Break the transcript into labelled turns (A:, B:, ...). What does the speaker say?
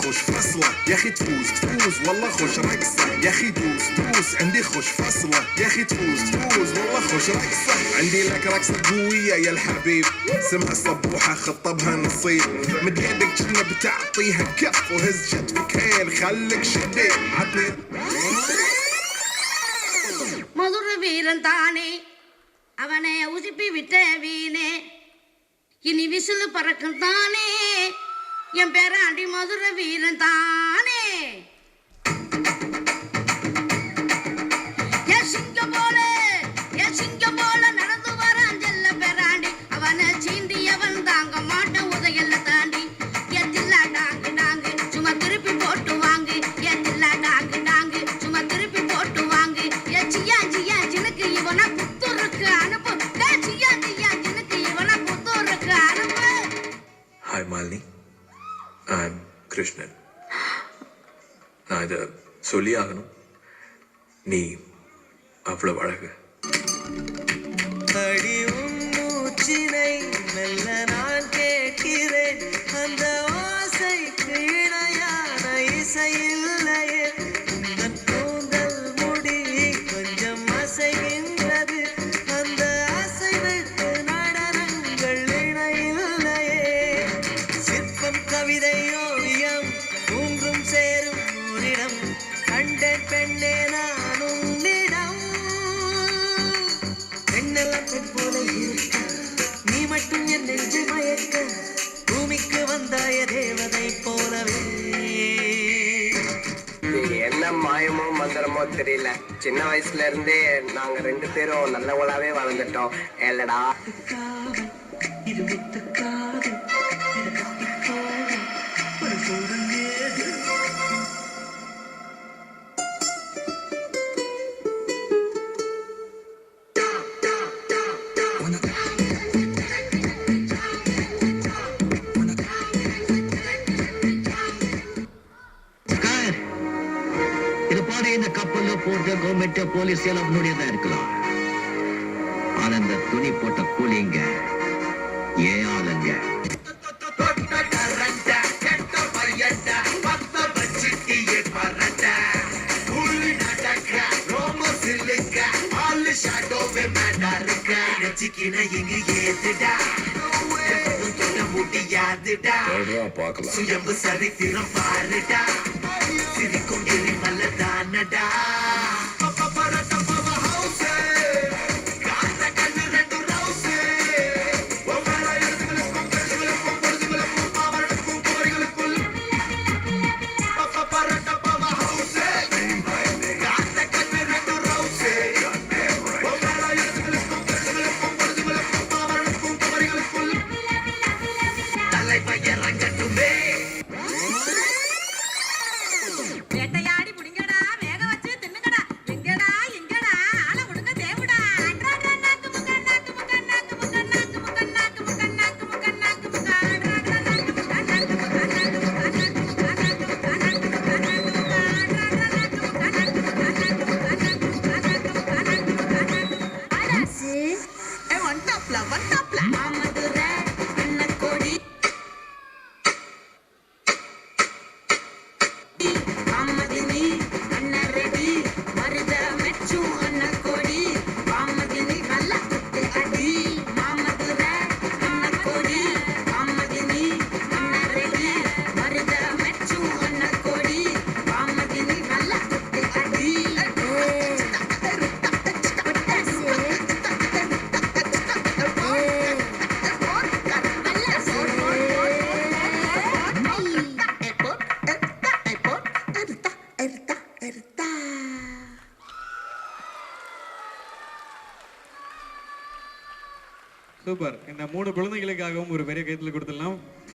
A: خوش فصلة يا اخي تفوز والله خوش رقصة يا اخي دوس عندي خوش فصلة يا اخي تفوز والله خوش رقصة عندي لك رقصة قوية يا الحبيب سمها صبوحة خطبها نصيب مد يدك كنا بتعطيها كف وهز شتفك هيل خليك شديد عطني
B: மதுர வீரன் தானே அவனை உசுப்பி விட்ட வீணே இனி விசிலு பறக்கும் தானே என் பேராண்டி மதுர வீரன் தானே என் சிங்கம் போல நடந்து வரான் செல்ல பேராண்டி அவனை சீண்டி அவன் தாங்க மாட்ட உதையல்ல தாண்டி என் தில்லா டாங்கு டாங்கு சும்மா திருப்பி போட்டு வாங்கு என் தில்லா டாங்கு டாங்கு சும்மா திருப்பி போட்டு வாங்கு என் சியா சினுக்கு இவனை புத்தூருக்கு அனுப்பு சியா சினுக்கு இவனை புத்தூருக்கு அனுப்பு.
C: Hi Malini, I'm Krishnan. நான் இதை சொல்லி ஆகணும், நீ அவ்வளவு அழகு.
D: அடி மூச்சினை மெல்ல நான் கேட்கிறேன் அந்த ஓசைக்கு இணையான இசை இல்லையே உந்தன் கூந்தல் முடி கொஞ்சம் அசைகின்றது அந்த அசைவுக்கு நடனங்கள் இணையில்லையே சிற்பம் கவிதை ஓவியம் மூன்றும் சேரும் ஓரிடம் கண்டேன் பெண்ணே நான் உன்னிடம் பெண்ணெல்லாம் பெண் போல இருக்க நீ மட்டும் என் நெஞ்சு மயக்க பூமிக்கு வந்தாய தேவதை போலவே.
E: என்ன மாயமோ மந்திரமோ தெரியல, சின்ன வயசுல இருந்தே நாங்க 2 பேரும் நல்லவங்களாவே வளர்ந்துட்டோம் ஏலடா.
F: இது பாரு, இந்த கப்பல்ல போட்ட கவர்மெண்ட் போலீஸ் எல்லாம் முடியதான் இருக்கலாம். ஆனா இந்த துணி போட்ட கூலிங்க ஏன் ஆளுங்க
D: சுயம்பு சரித்திரம் பாருடா சிரிக்கும் எரிமல்ல தானடா.
B: வேட்டையாடி புடிங்கடா வேக வச்சு தின்னுங்கடா எங்கடா எங்கடா ஆள விடுங்க தேவுடா நாக்கு முக்கண்ணாக்கு முக்கண்ணாக்கு முக்கண்ணாக்கு முக்கண்ணாக்கு முக்கண்ணாக்கு முக்கண்ணாக்கு
G: சூப்பர். இந்த 3 குழந்தைகளுக்காகவும் ஒரு பெரிய கைத்தல் கொடுத்துடலாம்.